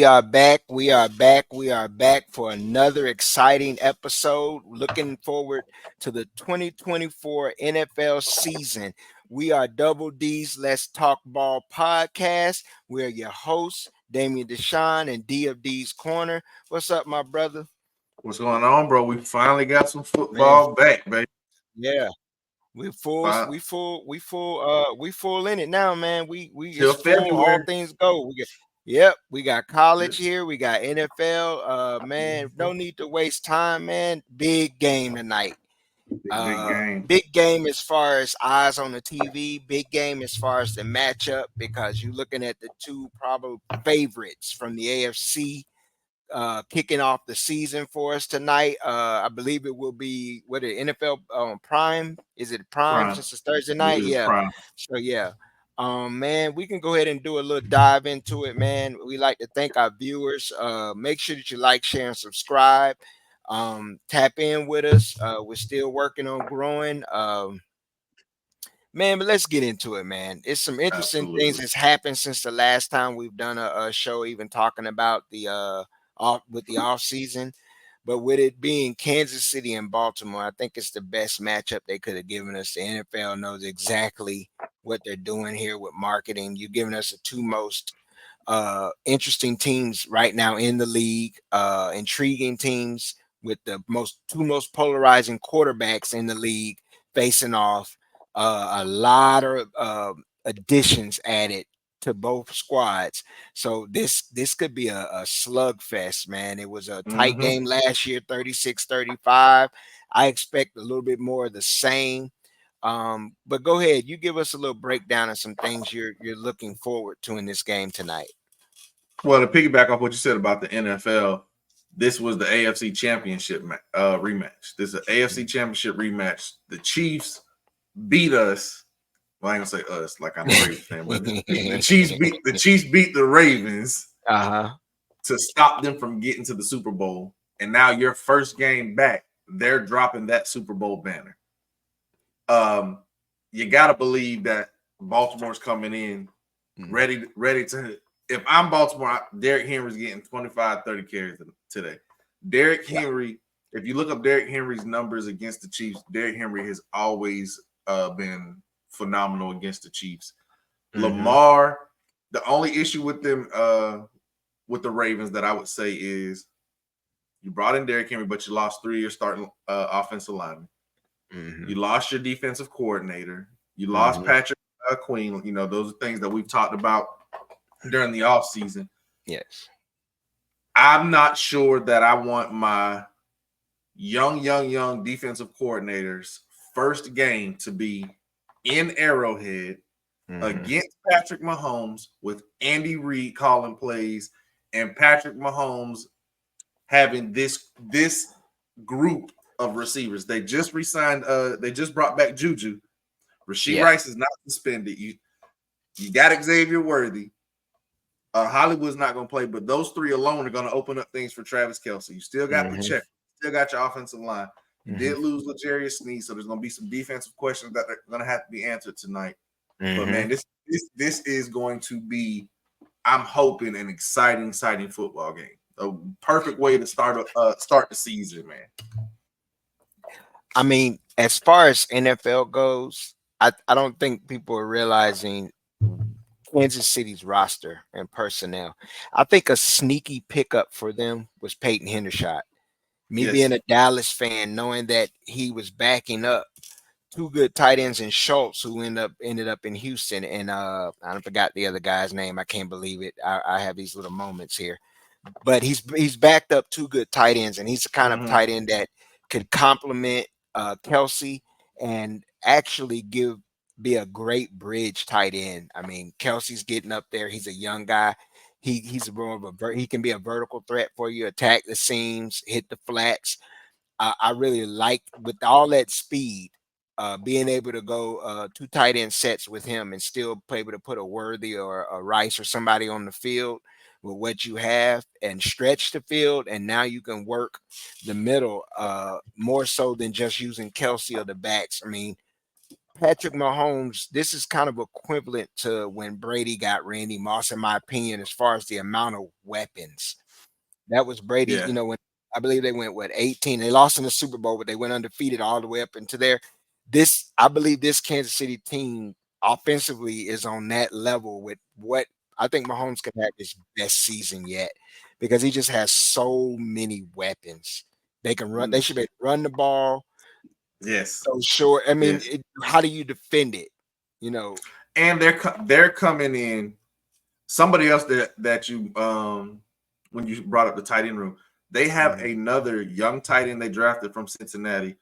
We are back. We are back. We are back for another exciting episode. Looking forward to the 2024 NFL season. We are Double D's Let's Talk Ball podcast. We're your hosts, Damian Deshawn and D of D's Corner. What's up, my brother? What's going on, bro? We finally got some Man, football back, baby. yeah. We full in it now, man. We Till it's full, all February. things go. We got college Yes. here, we got NFL. Man, no need to waste time, man. Big game tonight. Big game. Big game as far as eyes on the TV, big game as far as the matchup, because you're looking at the two probable favorites from the AFC kicking off the season for us tonight. I believe it will be what it NFL Prime. Is it Prime Prime. since it's Thursday It night? is Yeah. prime. So yeah. Man, we can go ahead and do a little dive into it, man. We like to thank our viewers. Make sure that you like, share, and subscribe. Tap in with us. We're still working on growing. Man, but let's get into it, man. It's some interesting things Absolutely. that's happened since the last time we've done a show, even talking about the off season. But with it being Kansas City and Baltimore, I think it's the best matchup they could have given us. The NFL knows exactly what they're doing here with marketing. You're giving us the two most interesting teams right now in the league, intriguing teams with the two most polarizing quarterbacks in the league facing off. A lot of additions added to both squads. So this could be a slugfest, man. It was a tight Mm-hmm. game last year, 36-35. I expect a little bit more of the same. But go ahead, you give us a little breakdown of some things you're looking forward to in this game tonight. Well, to piggyback off what you said about the NFL, this was the AFC Championship rematch. This is an AFC Championship rematch. The Chiefs beat us. Well, I ain't gonna say us like I'm a Ravens fan, but the Chiefs beat the Ravens Uh-huh. to stop them from getting to the Super Bowl. And now your first game back, they're dropping that Super Bowl banner. You gotta believe that Baltimore's coming in ready to. If I'm Baltimore, Derrick Henry's getting 25, 30 carries today. Derrick Henry, if you look up Derrick Henry's numbers against the Chiefs, Derrick Henry has always been phenomenal against the Chiefs. Lamar, the only issue with them with the Ravens that I would say is you brought in Derrick Henry, but you lost 3 of your starting offensive linemen. You lost your defensive coordinator. You lost Patrick Queen. You know, those are things that we've talked about during the offseason. Yes. I'm not sure that I want my young defensive coordinators' first game to be in Arrowhead against Patrick Mahomes with Andy Reid calling plays and Patrick Mahomes having this group of receivers. They just resigned. They just brought back Juju. Rashee Rice is not suspended. You got Xavier Worthy. Hollywood's not going to play, but those 3 alone are going to open up things for Travis Kelce. You still got Pacheco. Still got your offensive line. You did lose L'Jarius Sneed, so there's going to be some defensive questions that are going to have to be answered tonight. But man, this is going to be, I'm hoping, an exciting football game. A perfect way to start the season, man. I mean, as far as NFL goes, I don't think people are realizing Kansas City's roster and personnel. I think a sneaky pickup for them was Peyton Hendershot. Me being a Dallas fan, knowing that he was backing up 2 good tight ends in Schultz, who ended up in Houston, and I forgot the other guy's name. I can't believe it. I have these little moments here, but he's backed up 2 good tight ends, and he's the kind of tight end that could complement Kelce and actually be a great bridge tight end. I mean, Kelsey's getting up there. He's a young guy. He's more of he can be a vertical threat for you, attack the seams, hit the flats. I really like, with all that speed, being able to go 2 tight end sets with him and still be able to put a Worthy or a Rice or somebody on the field with what you have and stretch the field. And now you can work the middle more so than just using Kelce or the backs. I mean, Patrick Mahomes, this is kind of equivalent to when Brady got Randy Moss, in my opinion, as far as the amount of weapons. That was Brady, Yeah. when I believe they went, 18? They lost in the Super Bowl, but they went undefeated all the way up into there. I believe this Kansas City team offensively is on that level with what I think Mahomes could have his best season yet because he just has so many weapons. They can run, they should be able to run the ball. Yes. So short. I mean, Yes. how do you defend it? And they're coming in. Somebody else that you when you brought up the tight end room, they have another young tight end they drafted from Cincinnati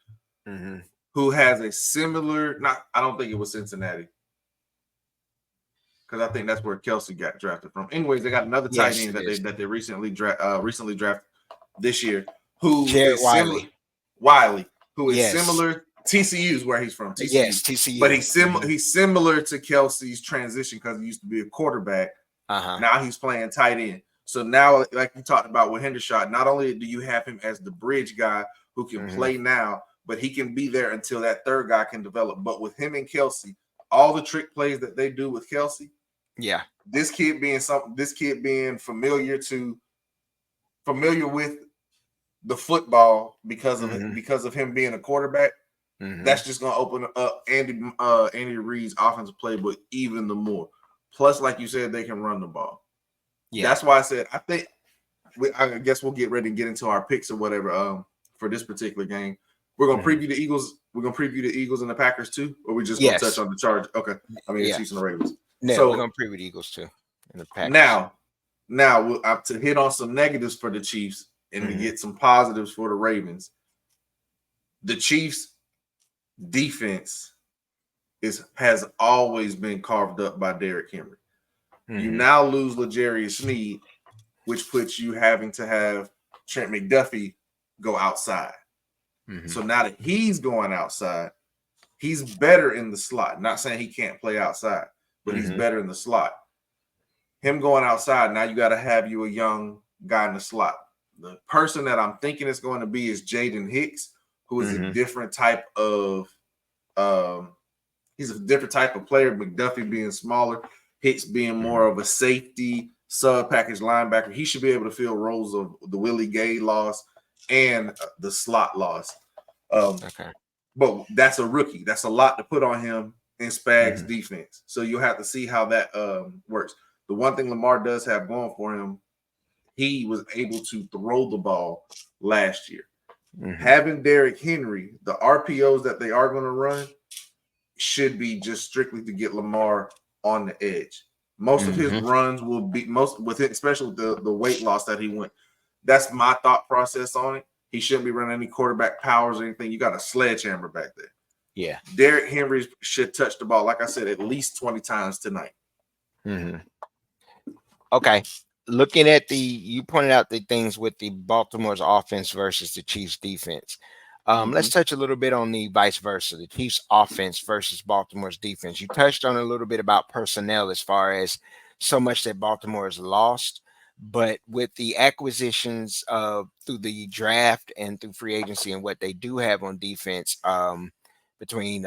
who has a similar. Not, I don't think it was Cincinnati because I think that's where Kelsey got drafted from. Anyways, they got another tight end that they recently drafted this year who Jared is similar. Wiley, who is similar. TCU is where he's from. TCU. Yes, TCU. But he's similar to Kelsey's transition because he used to be a quarterback. Now he's playing tight end. So now, like you talked about with Hendershot, not only do you have him as the bridge guy who can play now, but he can be there until that third guy can develop. But with him and Kelsey, all the trick plays that they do with Kelsey, this kid being familiar with the football because of him being a quarterback, that's just gonna open up Andy Reid's offensive playbook even the more. Plus, like you said, they can run the ball. That's why I said I guess we'll get ready and get into our picks or whatever for this particular game. We're gonna preview the Eagles. We're gonna preview the Eagles and the Packers too, or we just gonna touch on the Charge. Okay, I mean the Chiefs and the Ravens. No, so we're gonna preview the Eagles too and the Packers. Now to hit on some negatives for the Chiefs and to get some positives for the Ravens. The Chiefs' defense has always been carved up by Derrick Henry. You now lose L'Jarius Sneed, which puts you having to have Trent McDuffie go outside. So now that he's going outside, he's better in the slot. Not saying he can't play outside, but he's better in the slot. Him going outside, now you got to have you a young guy in the slot. The person that I'm thinking is going to be is Jaden Hicks, who is a different type of he's a different type of player. McDuffie being smaller, Hicks being more of a safety sub-package linebacker. He should be able to fill roles of the Willie Gay loss and the slot loss. But that's a rookie. That's a lot to put on him in Spags' defense. So you'll have to see how that works. The one thing Lamar does have going for him, he was able to throw the ball last year. Having Derrick Henry, the RPOs that they are going to run should be just strictly to get Lamar on the edge. Most of his runs will be especially with the weight loss that he went. That's my thought process on it. He shouldn't be running any quarterback powers or anything. You got a sledgehammer back there. Yeah. Derrick Henry should touch the ball, like I said, at least 20 times tonight. Okay. Looking at you pointed out the things with the Baltimore's offense versus the Chiefs defense. Let's touch a little bit on the vice versa, the Chiefs offense versus Baltimore's defense. You touched on a little bit about personnel as far as so much that Baltimore has lost, but with the acquisitions through the draft and through free agency and what they do have on defense, between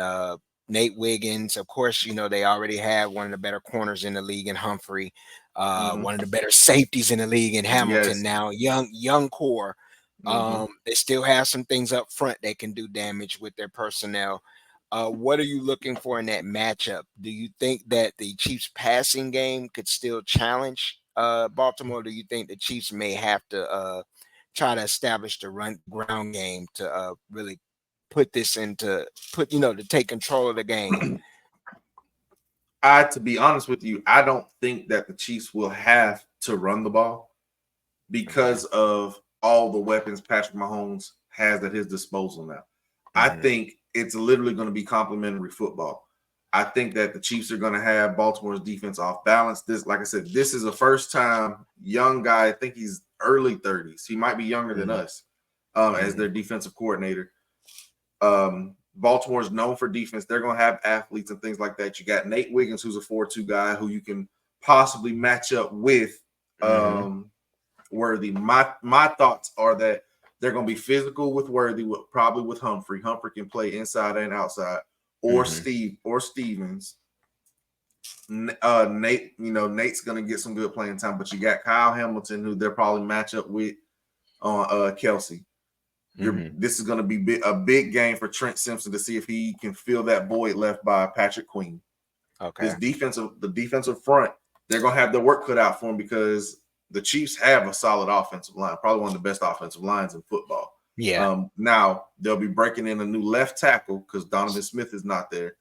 Nate Wiggins, of course, they already have one of the better corners in the league in Humphrey, one of the better safeties in the league in Hamilton. Now, young core. They still have some things up front that can do damage with their personnel. What are you looking for in that matchup? Do you think that the Chiefs passing game could still challenge Baltimore? Do you think the Chiefs may have to try to establish the ground game to really to take control of the game? To be honest with you, I don't think that the Chiefs will have to run the ball because of all the weapons Patrick Mahomes has at his disposal now. I think it's literally going to be complementary football. I think that the Chiefs are going to have Baltimore's defense off balance. Like I said, this is a first-time young guy. I think he's early 30s. He might be younger than us as their defensive coordinator. Baltimore's known for defense. They're going to have athletes and things like that. You got Nate Wiggins, who's a 4-2 guy who you can possibly match up with Worthy. My thoughts are that they're going to be physical with Worthy, probably with Humphrey. Humphrey can play inside and outside. or Stevens. Nate, Nate's gonna get some good playing time, but you got Kyle Hamilton, who they'll probably match up with on Kelsey. This is gonna be a big game for Trent Simpson to see if he can fill that void left by Patrick Queen. Okay. The defensive front, they're gonna have their work cut out for him because the Chiefs have a solid offensive line, probably one of the best offensive lines in football. Yeah. Now they'll be breaking in a new left tackle because Donovan Smith is not there.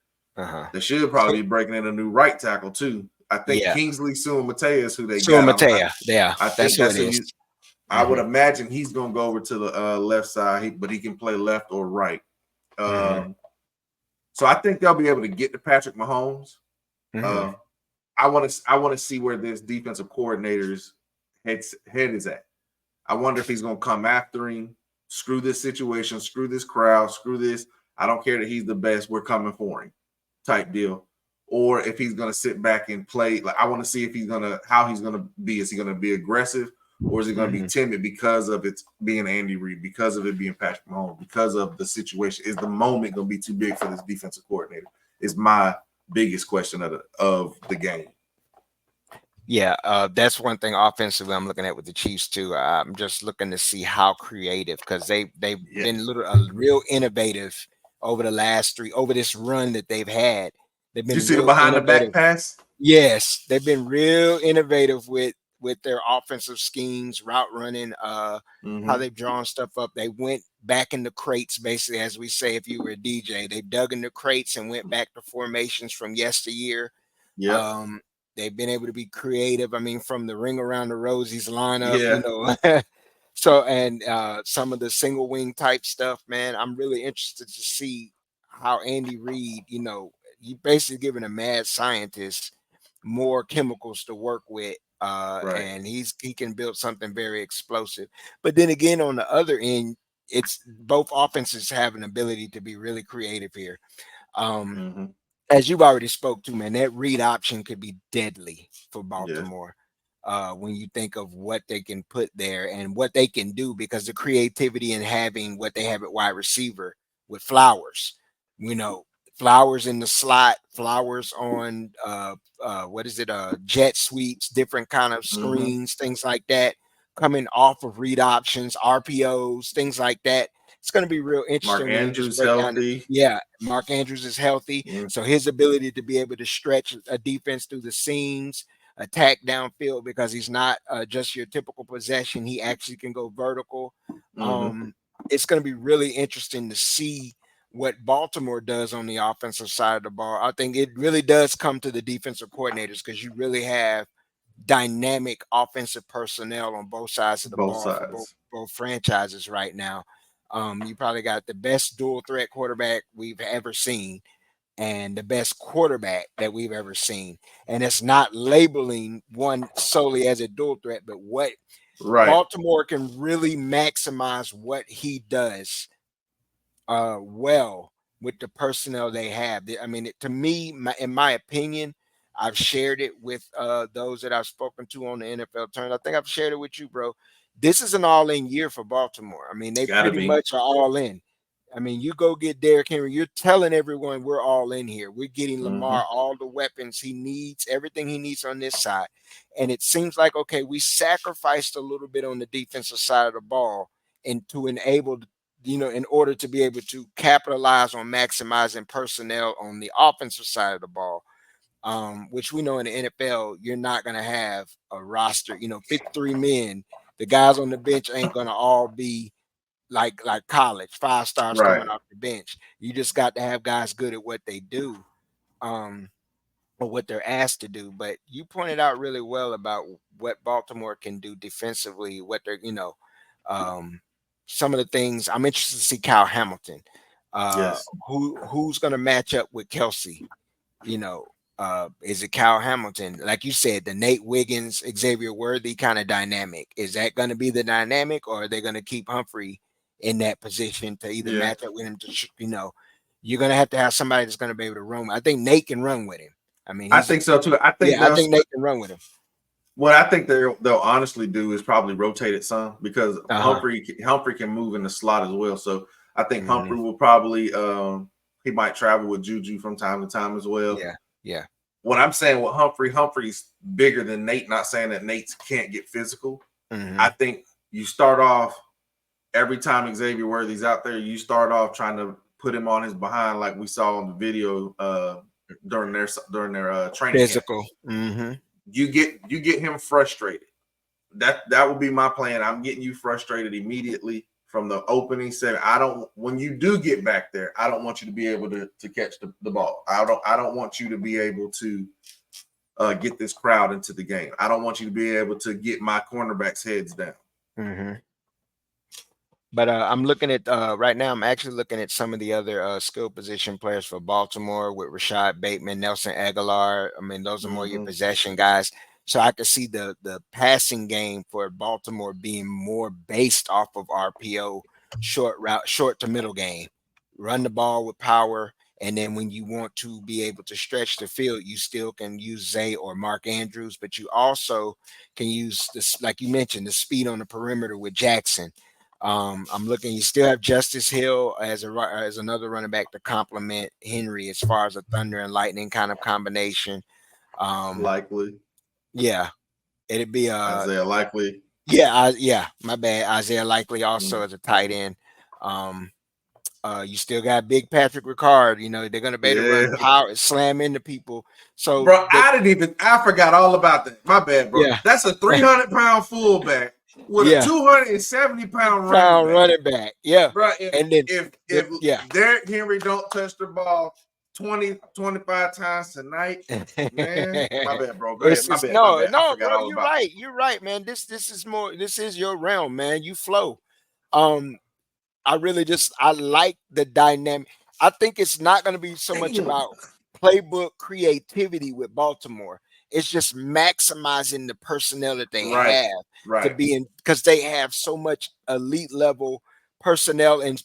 They should probably be breaking in a new right tackle too. I think Kingsley Suamataia is who they got. Suamataia, I think that's who it is. I would imagine he's going to go over to the left side, but he can play left or right. So I think they'll be able to get to Patrick Mahomes. I want to see where this defensive coordinator's head is at. I wonder if he's going to come after him. Screw this situation. Screw this crowd. Screw this. I don't care that he's the best. We're coming for him. Type deal. Or if he's going to sit back and play. Like I want to see if how he's going to be. Is he going to be aggressive or is he going to be timid because of it being Andy Reid, because of it being Patrick Mahomes, because of the situation? Is the moment going to be too big for this defensive coordinator? Is my biggest question of the game. Yeah, that's one thing offensively I'm looking at with the Chiefs too. I'm just looking to see how creative, because they've been real innovative over this run that they've had. They've been. Did you see the behind the back pass? Yes, they've been real innovative with their offensive schemes, route running, how they've drawn stuff up. They went back in the crates, basically, as we say if you were a DJ. They dug in the crates and went back to formations from yesteryear. Yeah. They've been able to be creative. I mean, from the Ring Around the Rosies lineup, So, and some of the single wing type stuff, man, I'm really interested to see how Andy Reid, you basically giving a mad scientist more chemicals to work with, and he can build something very explosive. But then again, on the other end, it's both offenses have an ability to be really creative here. As you've already spoke to, man, that read option could be deadly for Baltimore. When you think of what they can put there and what they can do, because the creativity in having what they have at wide receiver with Flowers, Flowers in the slot, Flowers on jet sweeps, different kind of screens, things like that, coming off of read options, RPOs, things like that. It's going to be real interesting. Mark Andrews healthy. Mark Andrews is healthy. So his ability to be able to stretch a defense through the seams, attack downfield, because he's not just your typical possession. He actually can go vertical. It's going to be really interesting to see what Baltimore does on the offensive side of the ball. I think it really does come to the defensive coordinators, because you really have dynamic offensive personnel on both sides of the ball for both franchises right now. You probably got the best dual threat quarterback we've ever seen and the best quarterback that we've ever seen. And it's not labeling one solely as a dual threat, but what Baltimore can really maximize what he does well with the personnel they have. I mean, to me, in my opinion, I've shared it with those that I've spoken to on the NFL turn. I think I've shared it with you, bro. This is an all-in year for Baltimore. I mean, they pretty much are all in. I mean, you go get Derrick Henry. You're telling everyone we're all in here. We're getting Lamar all the weapons he needs, everything he needs on this side. And it seems like, okay, we sacrificed a little bit on the defensive side of the ball and to enable, in order to be able to capitalize on maximizing personnel on the offensive side of the ball. Which we know in the NFL, you're not going to have a roster, 53 men. The guys on the bench ain't going to all be like college, 5 stars coming off the bench. You just got to have guys good at what they do, or what they're asked to do. But you pointed out really well about what Baltimore can do defensively, what they're, some of the things. I'm interested to see Kyle Hamilton, who's going to match up with Kelsey, is it Kyle Hamilton? Like you said, the Nate Wiggins, Xavier Worthy kind of dynamic. Is that going to be the dynamic, or are they going to keep Humphrey in that position to either match up with him you're going to have somebody that's going to be able to run. I think Nate can run with him. I mean, I think so too. I think Nate can run with him. What I think they'll honestly do is probably rotate it some, because Humphrey can move in the slot as well. So I think Humphrey will probably He might travel with Juju from time to time as well. Yeah, yeah. What I'm saying with Humphrey's bigger than Nate. Not saying that Nate can't get physical. Mm-hmm. I think you start off every time Xavier Worthy's out there. You start off trying to put him on his behind, like we saw in the video during their training Physical. camp. Mm-hmm. You get him frustrated. That would be my plan. I'm getting you frustrated immediately from the opening segment. When you do get back there, I don't want you to be able to catch the ball. I don't want you to be able to get this crowd into the game. I don't want you to be able to get my cornerbacks' heads down. Mm-hmm. But I'm looking at right now. I'm actually looking at some of the other skill position players for Baltimore with Rashad Bateman, Nelson Aguilar. I mean, those are more your possession guys. So I could see the passing game for Baltimore being more based off of RPO, short to middle game. Run the ball with power, and then when you want to be able to stretch the field, you still can use Zay or Mark Andrews, but you also can use this, like you mentioned, the speed on the perimeter with Jackson. I'm looking. You still have Justice Hill as another running back to complement Henry as far as a thunder and lightning kind of combination. Likely, yeah, it'd be Isaiah Likely. Yeah, my bad. Isaiah Likely also as a tight end. You still got Big Patrick Ricard. You know they're gonna be able to run power, slam into people. So, bro, I forgot all about that. My bad, bro. Yeah, that's a 300-pound fullback with a 270-pound running back. Yeah, bro. If Derrick Henry don't touch the ball 20-25 times tonight, man. My bad, bro. Go ahead. My bad. No, bro. You're right. You're right, man. This is your realm, man. You flow. I like the dynamic. I think it's not going to be so much about playbook creativity with Baltimore. It's just maximizing the personnel that they have to be in, because they have so much elite level personnel in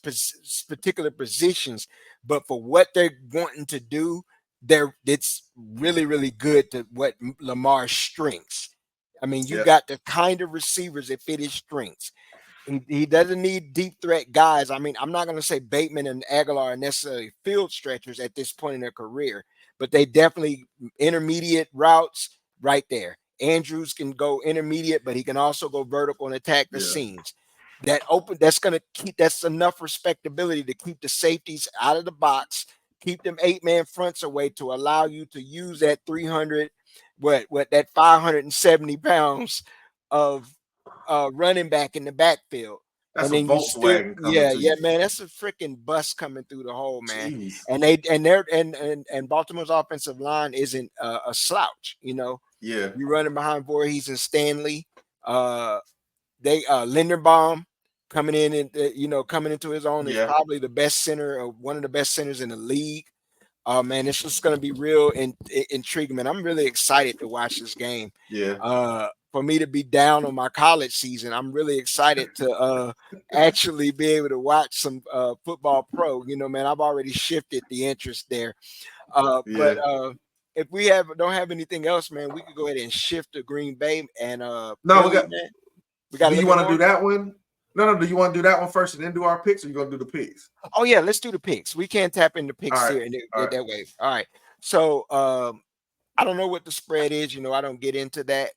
particular positions. But for what they're wanting to do, it's really, really good to what Lamar's strengths. I mean, you got the kind of receivers that fit his strengths. He doesn't need deep threat guys. I mean, I'm not going to say Bateman and Aguilar are necessarily field stretchers at this point in their career, but they definitely intermediate routes right there. Andrews can go intermediate, but he can also go vertical and attack the seams. That's enough respectability to keep the safeties out of the box, keep them 8-man fronts away to allow you to use that 570 pounds of running back in the backfield. That's a Volkswagen coming man. That's a freaking bus coming through the hole, man. Jeez. And Baltimore's offensive line isn't a slouch, you know. Yeah, you're running behind Voorhees and Stanley. Linderbaum coming in and coming into his own is probably the best center, or one of the best centers in the league. Man, it's just going to be real intriguing, man. I'm really excited to watch this game. Yeah. For me to be down on my college season, I'm really excited to actually be able to watch some football pro. You know, man, I've already shifted the interest there. But if we don't have anything else, man, we could go ahead and shift to Green Bay and we got. Do you want to do that one? No. Do you want to do that one first and then do our picks, or you gonna do the picks? Oh yeah, let's do the picks. We can't tap into picks here and that way. All right. So I don't know what the spread is. You know, I don't get into that.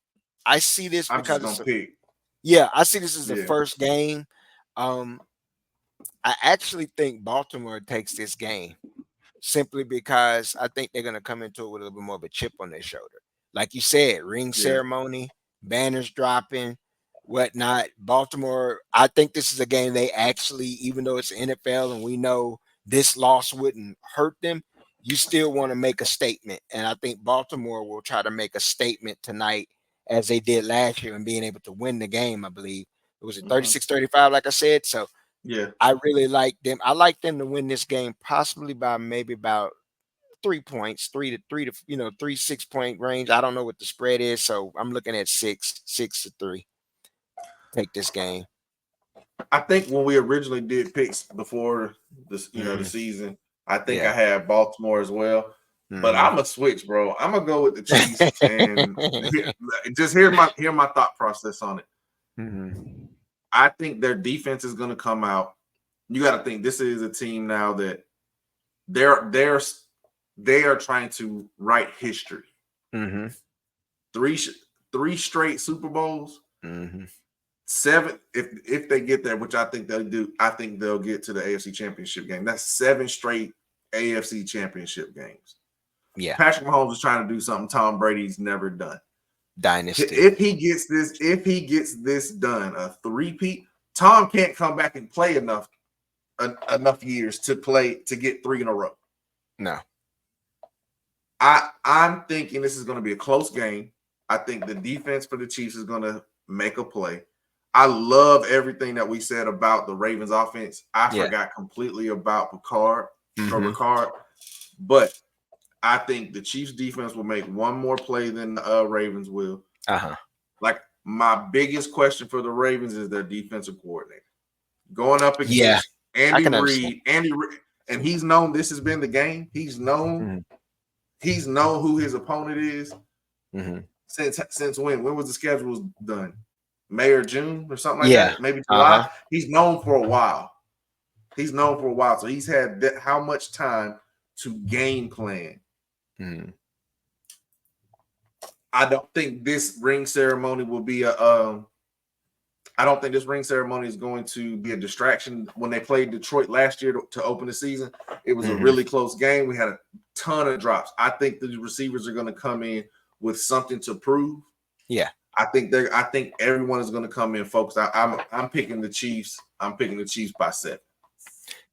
I see this because I see this as the first game. I actually think Baltimore takes this game simply because I think they're going to come into it with a little bit more of a chip on their shoulder. Like you said, ring ceremony, banners dropping, whatnot. Baltimore, I think this is a game they actually, even though it's NFL and we know this loss wouldn't hurt them, you still want to make a statement. And I think Baltimore will try to make a statement tonight, as they did last year, and being able to win the game. I believe it was 36-35, like I said. So I really like them. I like them to win this game, possibly by maybe about 3 points, 3 to 6 point range. I don't know what the spread is, so I'm looking at 6-3. Take this game. I think when we originally did picks before this, the season, I think I had Baltimore as well. But I'm gonna switch, bro. I'm gonna go with the Chiefs and just hear my thought process on it. I think their defense is gonna come out. You got to think this is a team now that they are trying to write history. Mm-hmm. Three straight Super Bowls. Mm-hmm. 7 if they get there, which I think they'll do. I think they'll get to the AFC Championship game. That's 7 straight AFC Championship games. Yeah. Patrick Mahomes is trying to do something Tom Brady's never done. Dynasty. If he gets this done, a three-peat, Tom can't come back and play enough years to get 3 in a row. No. I'm thinking this is going to be a close game. I think the defense for the Chiefs is going to make a play. I love everything that we said about the Ravens offense. I forgot completely about Picard, but I think the Chiefs defense will make one more play than the Ravens will. Like, my biggest question for the Ravens is their defensive coordinator. Going up against Andy Reid, and he's known this has been the game. He's known who his opponent is. Mm-hmm. Since when? When was the schedule done? May or June or something like that? Maybe July. He's known for a while. So he's had how much time to game plan. Mm-hmm. I don't think this ring ceremony will be I don't think this ring ceremony is going to be a distraction. When they played Detroit last year to open the season, it was a really close game. We had a ton of drops. I think the receivers are going to come in with something to prove. Yeah. I think everyone is going to come in focused. I'm picking the Chiefs. I'm picking the Chiefs by 7.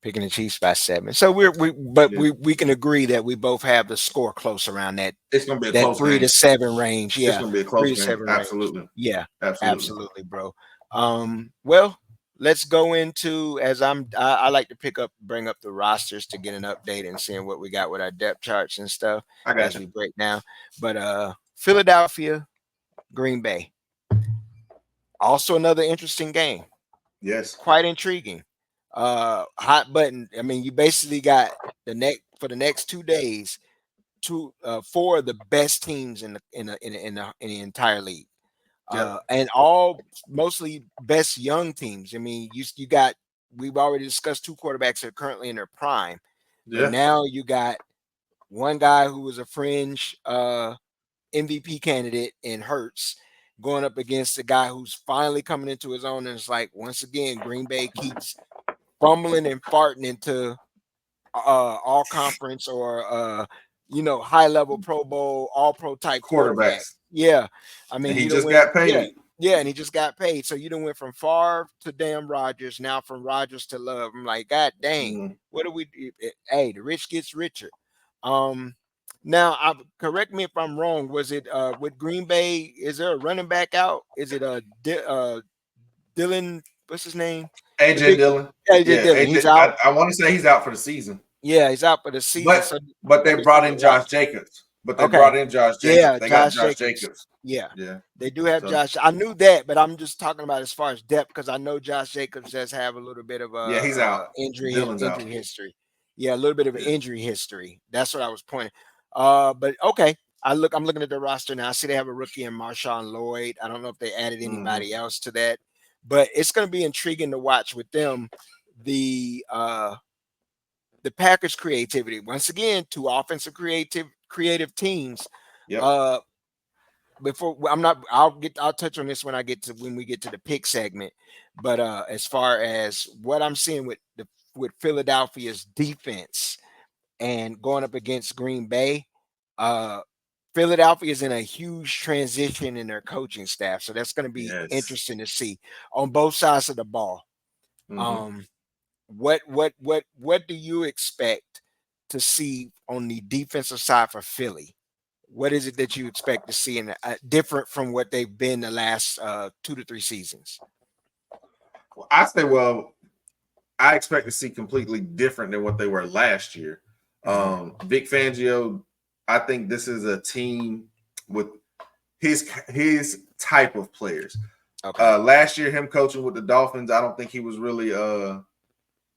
Picking the Chiefs by 7. So we can agree that we both have the score close around that. It's going to be a close 3 game. to 7 range. Yeah. It's going to be a close game. Absolutely. Yeah. Absolutely, bro. Well, let's go into, I like to bring up the rosters to get an update and seeing what we got with our depth charts and stuff as we break down. But Philadelphia, Green Bay, also another interesting game. Yes, quite intriguing. Hot button. I mean, you basically got for the next 2 days, 4 of the best teams in the entire league. And all mostly best young teams. I mean, we've already discussed 2 quarterbacks that are currently in their prime. But now you got one guy who was a fringe MVP candidate in Hurts going up against a guy who's finally coming into his own. And it's like, once again, Green Bay keeps fumbling and farting into all conference or high level Pro Bowl, all pro type quarterbacks. Yeah. I mean, and he just got paid. Yeah, and he just got paid. So you done went from Favre to damn Rodgers, now from Rodgers to Love. I'm like, God dang, what do we do? Hey, the rich gets richer. Now, correct me if I'm wrong. Was it with Green Bay? Is there a running back out? Is it Dylan? What's his name? AJ Dillon. Dillon. He's out. I want to say he's out for the season. Yeah, he's out for the season. But they brought in Josh Jacobs. Yeah, they got Josh Jacobs. Yeah, they do have Josh. I knew that, but I'm just talking about as far as depth because I know Josh Jacobs does have a little bit of he's out. Injury history. Yeah, a little bit of injury history. That's what I was pointing. But okay, I'm looking at the roster now. I see they have a rookie in Marshawn Lloyd. I don't know if they added anybody else to that, but it's going to be intriguing to watch with them. The Packers' creativity. Once again, 2 offensive creative teams. I'll touch on this when we get to the pick segment. But as far as what I'm seeing with Philadelphia's defense and going up against Green Bay, Philadelphia is in a huge transition in their coaching staff. So that's going to be interesting to see on both sides of the ball. What do you expect to see on the defensive side for Philly? What is it that you expect to see in different from what they've been the last 2 to 3 seasons? I expect to see completely different than what they were last year. Vic Fangio, I think this is a team with his type of players. Last year, him coaching with the Dolphins, I don't think he was really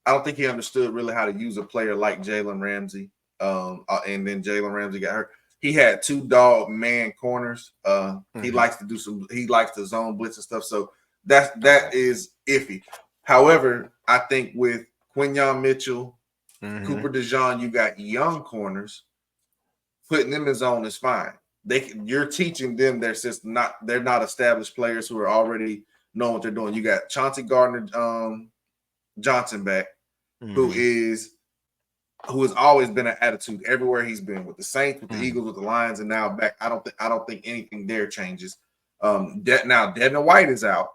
I don't think he understood really how to use a player like Jalen Ramsey. And then Jalen Ramsey got hurt. He had 2 dog man corners. He likes to zone blitz and stuff. So that is iffy. However, I think with Quinyon Mitchell, Cooper DeJean, you got young corners. Putting them in zone is fine. You're teaching them their system. They're not established players who are already know what they're doing. You got Chauncey Gardner Johnson back, who has always been an attitude everywhere he's been, with the Saints, with the Eagles, with the Lions, and now back. I don't think anything there changes. Now Devin White is out.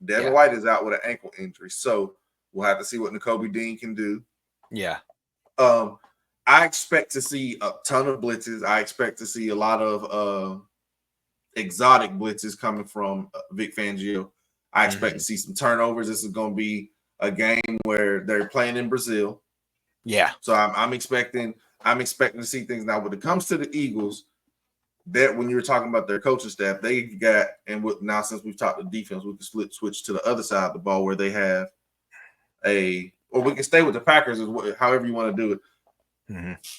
Devin White is out with an ankle injury, so we'll have to see what Nakobe Dean can do. Yeah. I expect to see a ton of blitzes. I expect to see a lot of exotic blitzes coming from Vic Fangio. I expect to see some turnovers. This is going to be a game where they're playing in Brazil. Yeah. So I'm expecting to see things. Now, when it comes to the Eagles, that when you were talking about their coaching staff, they've got, and now since we've talked to defense, we can switch to the other side of the ball where they have or we can stay with the Packers, however you want to do it.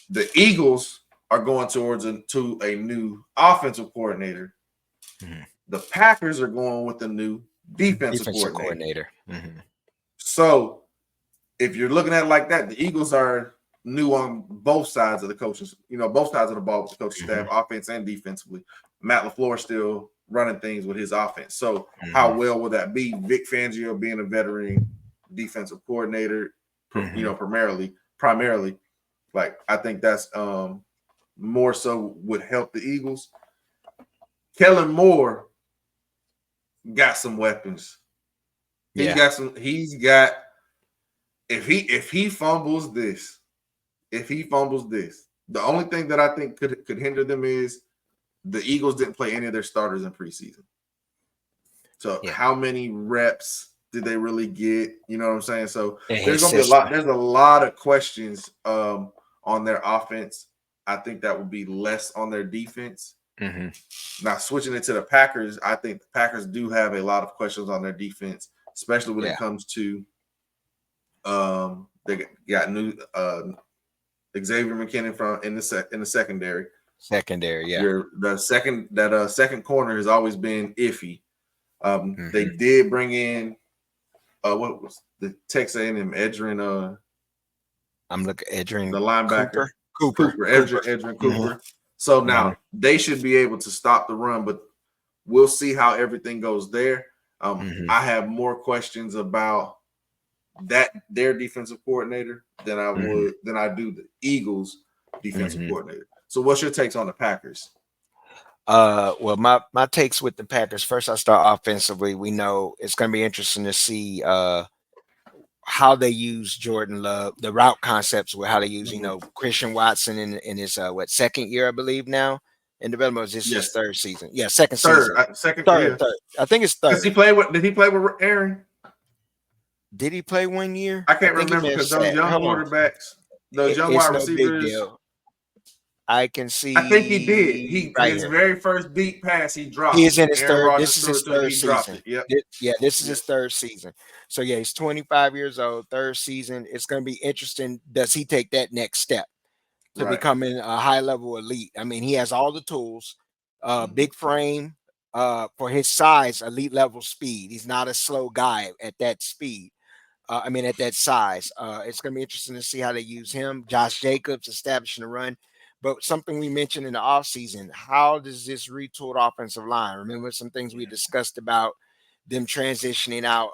The Eagles are going to a new offensive coordinator. The Packers are going with a new defensive coordinator. So if you're looking at it like that, the Eagles are new on both sides of the coaches, both sides of the ball with the coaching staff, offense and defensively. Matt LaFleur still running things with his offense. So how well will that be? Vic Fangio being a veteran defensive coordinator, primarily. Like, I think that's more so would help the Eagles. Kellen Moore got some weapons. He's got if he fumbles this, the only thing that I think could hinder them is the Eagles didn't play any of their starters in preseason. So how many reps did they really get? You know what I'm saying? So there's gonna be there's a lot of questions on their offense. I think that would be less on their defense. Now, switching it to the Packers, I think the Packers do have a lot of questions on their defense, especially when it comes to they got new Xavier McKinnon in the secondary. The second corner has always been iffy. They did bring in what was the Texas A&M Edgerrin? I'm looking Edgerrin, the linebacker Cooper. Edgerrin Cooper. So now they should be able to stop the run, but we'll see how everything goes there. I have more questions about their defensive coordinator than I do the Eagles defensive coordinator. So what's your takes on the Packers? Well, my takes with the Packers. First, I'll start offensively. We know it's going to be interesting to see how they use Jordan Love, the route concepts with how they use, Christian Watson in his second year, I believe now in development. Was this his third season? Yeah, second season. Third. I think it's third. Did he play with Aaron? Did he play 1 year? I can't remember because those young quarterbacks, those young wide receivers. I can see. I think he did. His very first deep pass, he dropped. He is in his third. This is his third season. This is his third season. So he's 25 years old, third season. It's going to be interesting. Does he take that next step to becoming a high level elite? I mean, he has all the tools, big frame, for his size, elite level speed. He's not a slow guy at that speed. At that size. It's going to be interesting to see how they use him. Josh Jacobs establishing the run. But something we mentioned in the offseason, how does this retooled offensive line? Remember some things we discussed about them transitioning out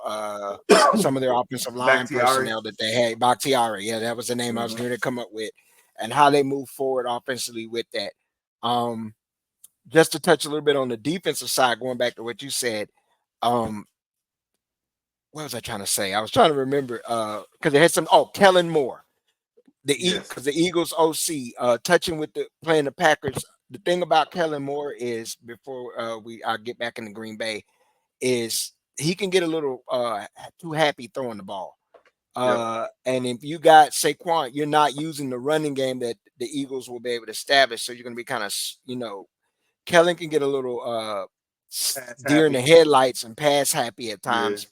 some of their offensive line personnel that they had. Bakhtiari, that was the name I was going to come up with. And how they move forward offensively with that. Just to touch a little bit on the defensive side, going back to what you said, what was I trying to say? I was trying to remember because they had Kellen Moore. Because the Eagles OC touching with playing the Packers. The thing about Kellen Moore is before I get back into Green Bay is he can get a little too happy throwing the ball. And if you got Saquon, you're not using the running game that the Eagles will be able to establish. So you're going to be kind of Kellen can get a little deer in the headlights and pass happy at times.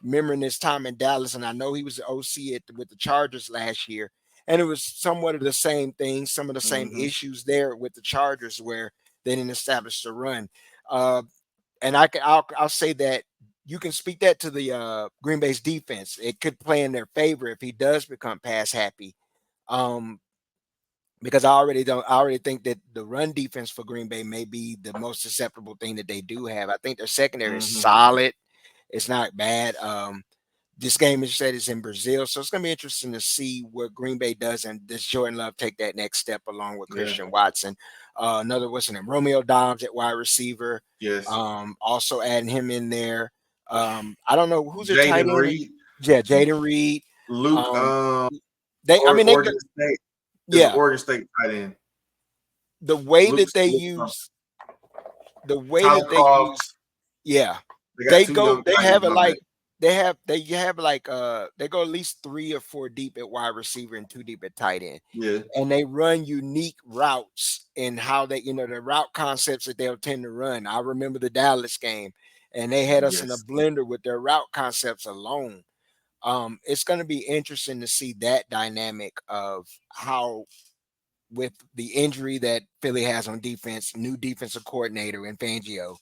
Remembering his time in Dallas, and I know he was the OC with the Chargers last year. And it was somewhat of the same thing, some of the same issues there with the Chargers where they didn't establish the run. And I'll say that you can speak that to the Green Bay's defense. It could play in their favor if he does become pass happy. Um, because I already think that the run defense for Green Bay may be the most susceptible thing that they do have. I think their secondary is Mhm. solid. It's not bad. This game, as you said, is in Brazil, so it's going to be interesting to see what Green Bay does, and does Jordan Love take that next step along with Yeah. Christian Watson. Another what's name, Romeo Dobbs at wide receiver. Yes. Also adding him in there. I don't know who's their tight Jaden end. Reed, Yeah, Jaden Reed. Luke, Um, I mean, Oregon State is an yeah, Oregon State tight end. the way Luke, that they Luke use, the way Tyler that they use, Cross. yeah, They got two young they tight have ends it on that. like they have like they go at least 3 or 4 deep at wide receiver and 2 deep at tight end, Yeah. and they run unique routes in how they, the route concepts that they'll tend to run. I remember the Dallas game, and they had us in a Yes. blender with their route concepts alone. It's going to be interesting to see that dynamic of how, with the injury that Philly has on defense, new defensive coordinator in Fangio,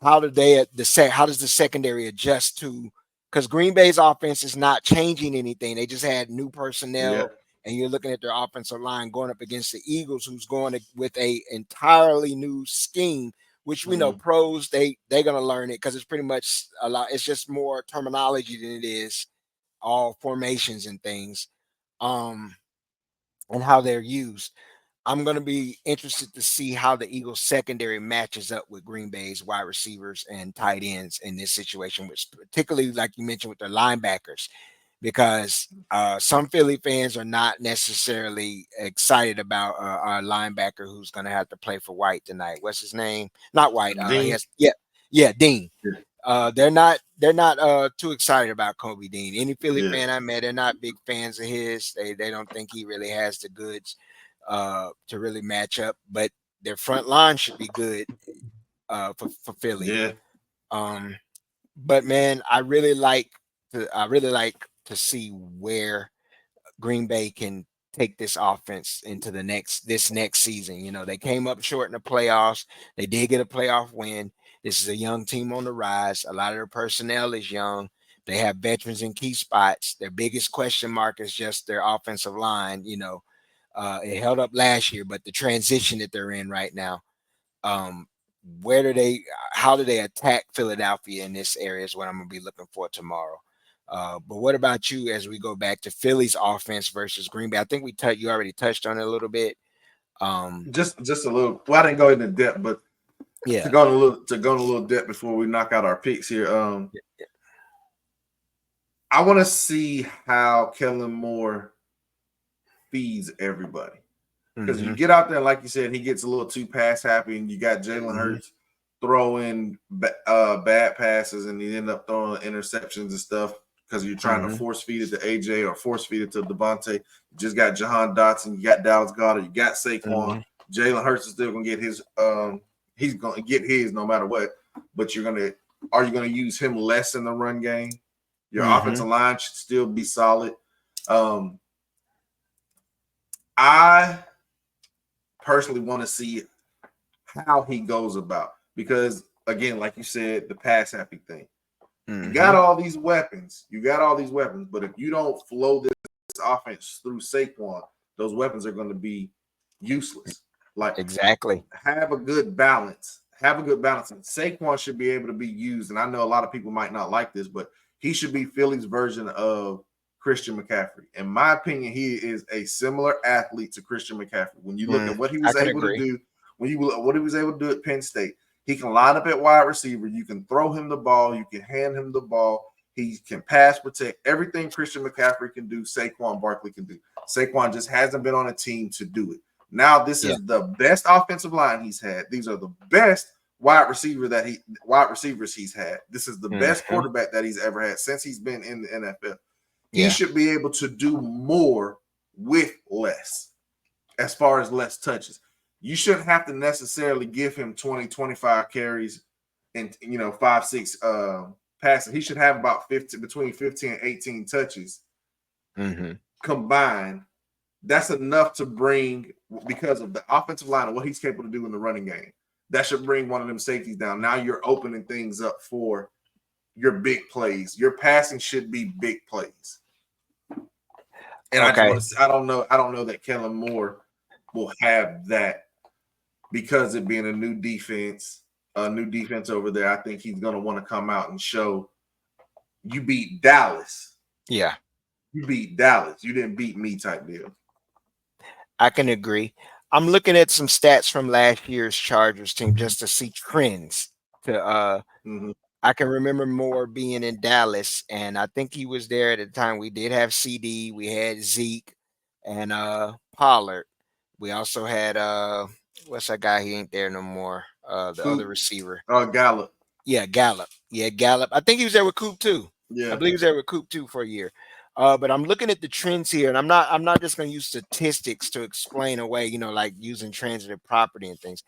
how do they how does the secondary adjust to, because Green Bay's offense is not changing anything. They just had new Yeah. personnel, and you're looking at their offensive line going up against the Eagles, who's going with a entirely new scheme, which we know pros they're gonna learn it because it's pretty much a lot. It's just more terminology than it is all formations and things, um, and how they're used. I'm going to be interested to see how the Eagles secondary matches up with Green Bay's wide receivers and tight ends in this situation, which particularly, like you mentioned, with their linebackers, because some Philly fans are not necessarily excited about our linebacker who's going to have to play for White tonight. What's his name? Not White. Dean. Yeah, Dean. Yeah. They're not too excited about Kobe Dean. Any Philly Yeah. fan I met, they're not big fans of his. They don't think he really has the goods to really match up, but their front line should be good for Philly. Yeah. But man, I really like to see where Green Bay can take this offense into this next season. They came up short in the playoffs. They did get a playoff win. This is a young team on the rise. A lot of their personnel is young. They have veterans in key spots. Their biggest question mark is just their offensive line. It held up last year, but the transition that they're in right now, um, how do they attack Philadelphia in this area is what I'm going to be looking for tomorrow. But what about you as we go back to Philly's offense versus Green Bay? I think you already touched on it a little bit. Just a little. Well, I didn't go into depth, but Yeah, to go in a little depth before we knock out our picks here. I want to see how Kellen Moore feeds everybody. Because you get out there, like you said, he gets a little too pass happy, and you got Jalen Hurts throwing bad passes, and he end up throwing interceptions and stuff because you're trying to force feed it to AJ or force feed it to Devontae. You just got Jahan Dotson, you got Dallas Goedert, you got Saquon. Jalen Hurts is still gonna get his. He's gonna get his no matter what. But are you gonna use him less in the run game? Your offensive line should still be solid. I personally want to see how he goes about, because again, like you said, the pass happy thing. You got all these weapons, but if you don't flow this offense through Saquon, those weapons are going to be useless. Like, exactly. have a good balance. And Saquon should be able to be used. And I know a lot of people might not like this, but he should be Philly's version of Christian McCaffrey. In my opinion, he is a similar athlete to Christian McCaffrey. When you look at what he was able to do, what he was able to do at Penn State, he can line up at wide receiver. You can throw him the ball. You can hand him the ball. He can pass protect. Everything Christian McCaffrey can do, Saquon Barkley can do. Saquon just hasn't been on a team to do it. Now, this is the best offensive line he's had. These are the best wide receivers he's had. This is the best quarterback that he's ever had since he's been in the NFL. He should be able to do more with less, as far as less touches. You shouldn't have to necessarily give him 20, 25 carries and 5, 6 passes. He should have about between 15 and 18 touches combined. That's enough to bring, because of the offensive line and what he's capable to do in the running game. That should bring one of them safeties down. Now you're opening things up for your big plays. Your passing should be big plays. And I just Okay. want to. I don't know that Kellen Moore will have that because it being a new defense over there. I think he's going to want to come out and show you beat Dallas. Yeah, You beat Dallas. You didn't beat me type deal. I can agree. I'm looking at some stats from last year's Chargers team just to see trends. To Mhm. I can remember Moore being in Dallas, and I think he was there at the time. We did have CD, we had Zeke, and Pollard. We also had what's that guy? He ain't there no more. The other Coop, receiver. Gallup. Yeah, Gallup. Yeah, Gallup. I think he was there with Coop too. I Yeah. believe he was there with Coop too for a year. But I'm looking at the trends here, and I'm not just going to use statistics to explain away, like using transitive property and things.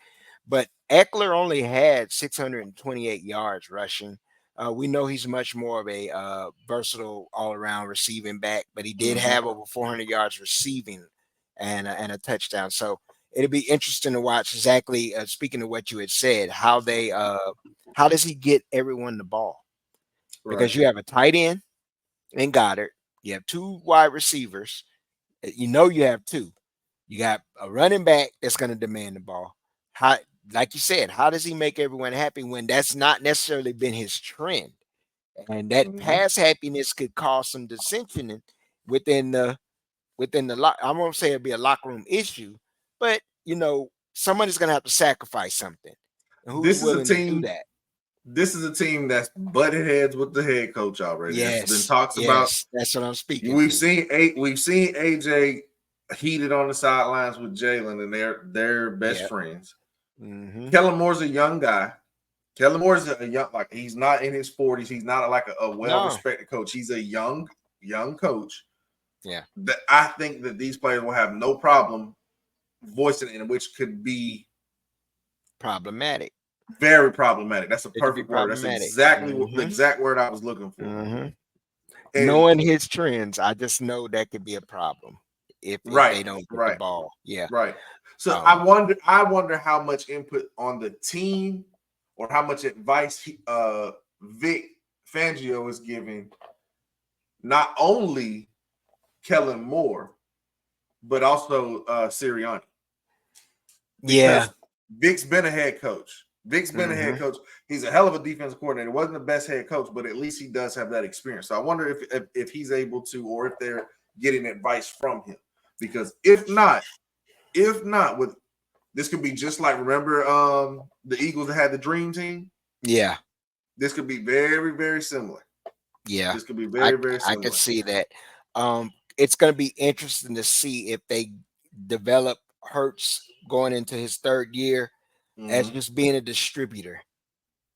But Eckler only had 628 yards rushing. We know he's much more of a versatile all-around receiving back, but he did Mhm. have over 400 yards receiving and a touchdown. So it'll be interesting to watch exactly. Speaking of what you had said, how does he get everyone the ball? Right. Because you have a tight end in Goddard, you have two wide receivers. You have two. You got a running back that's going to demand the ball. How, like you said, how does he make everyone happy when that's not necessarily been his trend? And that Mhm. pass happiness could cause some dissension within the lock. I won't say it'll be a locker room issue, but somebody's going to have to sacrifice something. And who's This is a willing to do team. that? This is a team that's butted heads with the head coach already. There's been Yes, talks about. yes, that's what I'm speaking We've to. seen AJ heated on the sidelines with Jalen, and they're best Yeah. friends. Hmm. Kellen Moore's a young guy. Kellen Moore's a young, like he's not in his 40s. He's not like a No. well-respected coach. He's a young coach. Yeah. That I think that these players will have no problem voicing it, which could be Problematic. very problematic. That's a It could be perfect word. That's problematic. exactly the Hmm. exact word I was looking for. Hmm. And Knowing his trends, I just know that could be a problem if right, they don't get the right, ball. Yeah. right. So Um. I wonder how much input on the team or how much advice Vic Fangio is giving not only Kellen Moore but also Sirianni, Yeah. because Vic's been a head coach. Vic's been a head Hmm. coach. He's a hell of a defensive coordinator. Wasn't the best head coach, but at least he does have that experience. So I wonder if he's able to, or if they're getting advice from him. Because if not, with this could be just like, remember the Eagles that had the dream team. Yeah. This could be very very similar. Yeah. This could be I very very I could similar. see that. It's going to be interesting to see if they develop Hurts going into his third year as Mm-hmm. just being a distributor.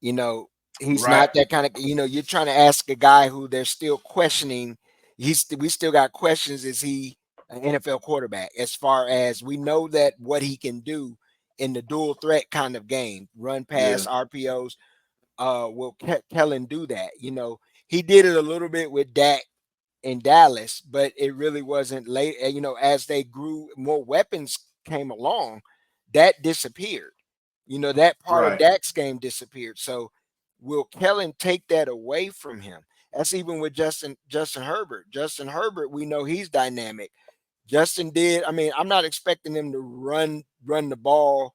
You know, he's Right, not that kind of, you're trying to ask a guy who they're still questioning. We still got questions. Is he an NFL quarterback? As far as we know that what he can do in the dual threat kind of game, run yeah, pass, RPOs, will Kellen do that? He did it a little bit with Dak in Dallas, but it really wasn't late. As they grew, more weapons came along, that disappeared. That part of right, Dak's game disappeared. So will Kellen take that away from him? That's even with Justin Herbert. Justin Herbert, we know he's dynamic. Justin did. I mean, I'm not expecting him to run the ball,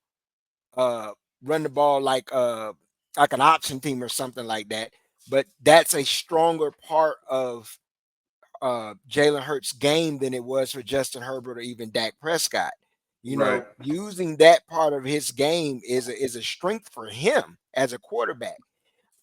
uh, run the ball like an option team or something like that. But that's a stronger part of Jalen Hurts' game than it was for Justin Herbert or even Dak Prescott. right. Using that part of his game is a strength for him as a quarterback.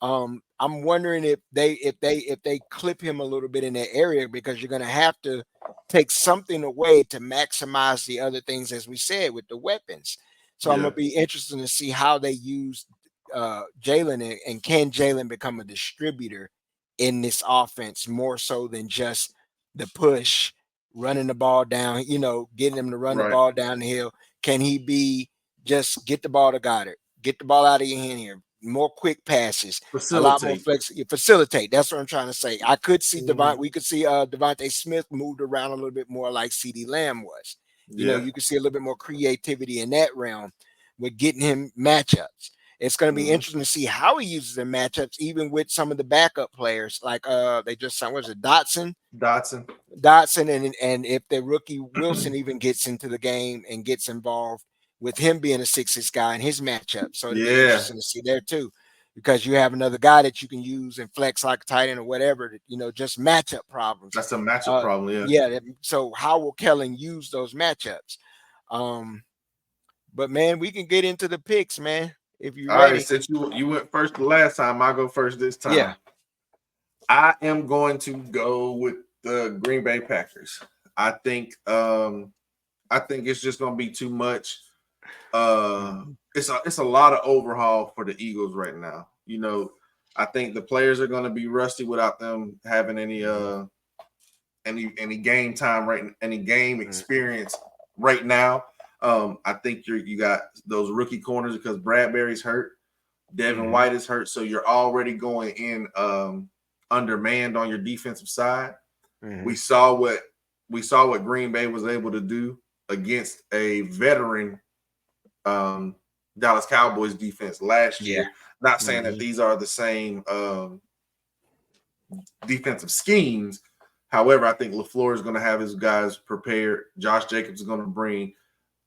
I'm wondering if they clip him a little bit in that area, because you're going to have to take something away to maximize the other things, as we said, with the weapons. So I'm Yeah, going to be interested to see how they use Jalen, and can Jalen become a distributor in this offense more so than just the push, running the ball down, getting him to run the right. ball down the hill. Can he be just get the ball to Goddard, get the ball out of your hand here, more quick passes, a lot more Facilitate. flex, facilitate. That's what I'm trying to say. I could see Mhm. We could see Devontae Smith moved around a little bit more like CD Lamb was. Yeah. You could see a little bit more creativity in that realm with getting him matchups. It's going to be interesting to see how he uses the matchups, even with some of the backup players. Like they just signed, what was it, Dotson, and if the rookie Wilson even gets into the game and gets involved with him being a 6'6" guy in his matchup. So it'll be interesting to see there too, because you have another guy that you can use and flex like a tight end or whatever, just matchup problems. That's a matchup problem, yeah. So how will Kellen use those matchups? But man, we can get into the picks, man. If you're ready. All right, since you went first the last time, I'll go first this time. Yeah. I am going to go with the Green Bay Packers. I think it's just going to be too much. It's a lot of overhaul for the Eagles right now. I think the players are going to be rusty without them having any game time, any game experience right now. I think you got those rookie corners because Bradbury's hurt, Devin White is hurt, so you're already going in undermanned on your defensive side. We saw what Green Bay was able to do against a veteran Dallas Cowboys defense last year. Not saying that these are the same defensive schemes. However, I think LaFleur is going to have his guys prepared. Josh Jacobs is going to bring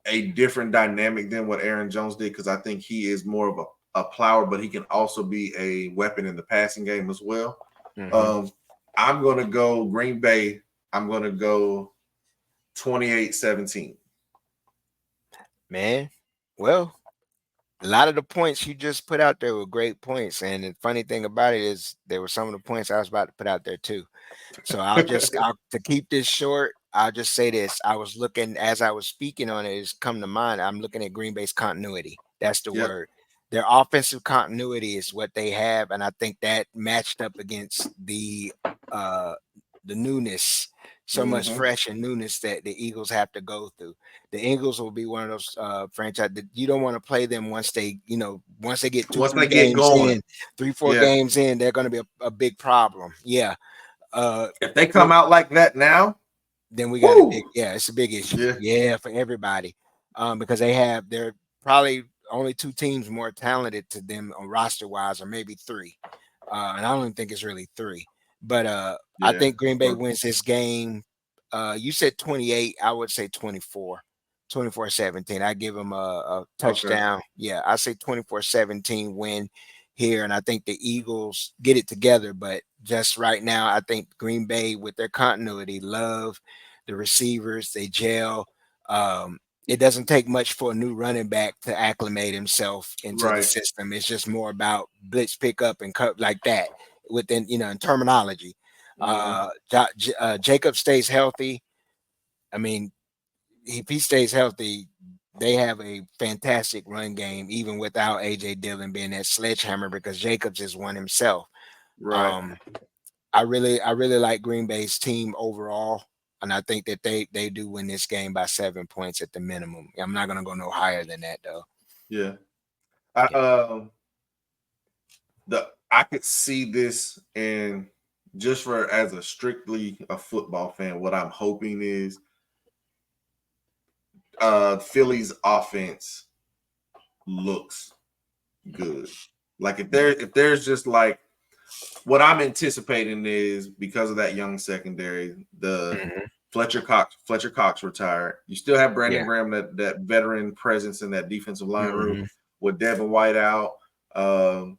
a different dynamic than what Aaron Jones did, because I think he is more of a plower, but he can also be a weapon in the passing game as well. I'm going to go Green Bay. I'm going to go 28-17. Man, well, a lot of the points you just put out there were great points. And the funny thing about it is there were some of the points I was about to put out there too. So to keep this short, I'll just say this. I was looking, as I was speaking on it, it's come to mind. I'm looking at Green Bay's continuity. That's the word. Their offensive continuity is what they have. And I think that matched up against the newness, so much fresh and newness that the Eagles have to go through. The Eagles will be one of those franchise that you don't want to play them once they get 3 games 4 games in, they're going to be a big problem. Yeah. If they come out like that now, then we got it's a big issue. Yeah, for everybody. Because they're probably only 2 teams more talented to them on roster wise, or maybe 3. And I don't even think it's really 3. But I think Green Bay wins this game. You said 28. I would say 24-17. I give them a touchdown. Okay. Yeah, I say 24-17 win here. And I think the Eagles get it together. But just right now, I think Green Bay, with their continuity, Love, the receivers, they gel. It doesn't take much for a new running back to acclimate himself into the system. It's just more about blitz pickup and cut like that. Within in terminology, Jacob stays healthy. I mean, if he stays healthy, they have a fantastic run game, even without AJ Dillon being that sledgehammer, because Jacobs is one himself. I really like Green Bay's team overall, and I think that they do win this game by 7 points at the minimum. I'm not gonna go no higher than that though. Yeah. I could see this, and just as a strictly a football fan, what I'm hoping is Philly's offense looks good. Like if there's just like, what I'm anticipating is, because of that young secondary, Fletcher Cox retired. You still have Brandon Graham, that veteran presence in that defensive line room, with Devin White out. You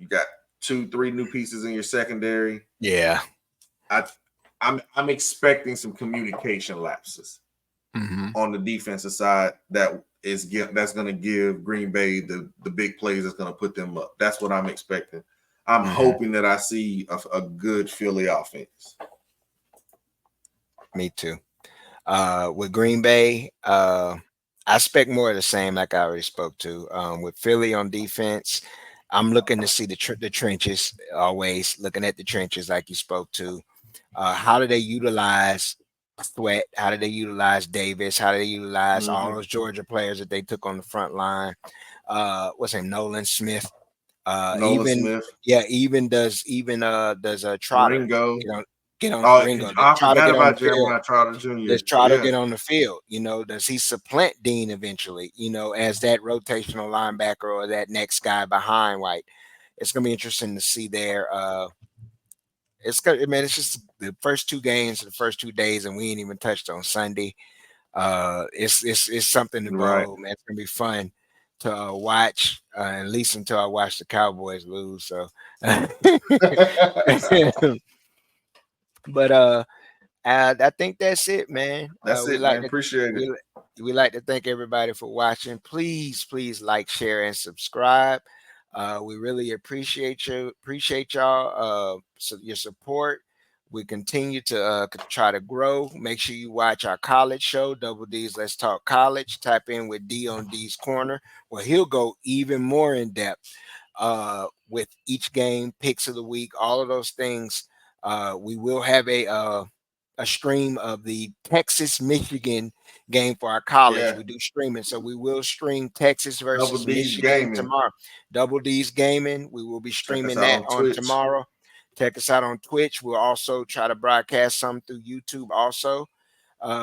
got 2-3 new pieces in your secondary. Yeah. I'm expecting some communication lapses on the defensive side that's going to give Green Bay the big plays that's going to put them up. That's what I'm expecting. I'm hoping that I see a good Philly offense. Me too. With Green Bay, I expect more of the same, like I already spoke to. With Philly on defense, I'm looking to see the trenches, always looking at the trenches like you spoke to. How do they utilize Sweat? How do they utilize Davis? How do they utilize all those Georgia players that they took on the front line? What's his name? Nolan Smith. Even does Trotter. Ringo. get on Oh, Ringo. Does I Trotter forgot get on the about field? Jeremiah Trotter Jr. Does Trotter Yeah. get on the field? You know, does he supplant Dean eventually? You know, as that rotational linebacker or that next guy behind White? It's gonna be interesting to see there. It's gonna, man. It's just the first two games, the first 2 days, and we ain't even touched on Sunday. It's something to Right. behold, man. It's gonna be fun to watch, at least until I watch the Cowboys lose. So, but I think that's it, man. That's We it, like man. to Appreciate it. we like to thank everybody for watching. Please like, share, and subscribe. We really appreciate you, appreciate y'all. So your support. We continue to try to grow. Make sure you watch our college show, Double D's Let's Talk College. Tap in with D on D's Corner, where he'll go even more in depth with each game, picks of the week, all of those things. We will have a stream of the Texas Michigan game for our college. Yeah. We do streaming, so we will stream Texas Double versus D's Michigan Gaming. tomorrow. Double D's Gaming. We will be Check us streaming out that on on Twitch. tomorrow. Check us out on Twitch. We'll also try to broadcast some through YouTube also.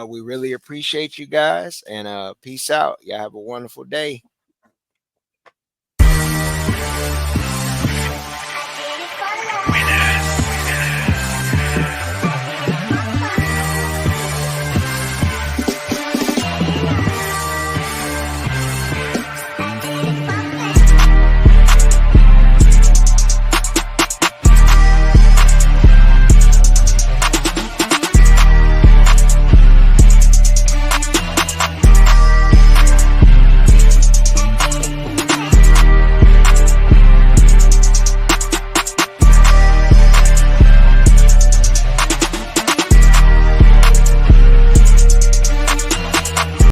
We really appreciate you guys, and peace out. Y'all have a wonderful day.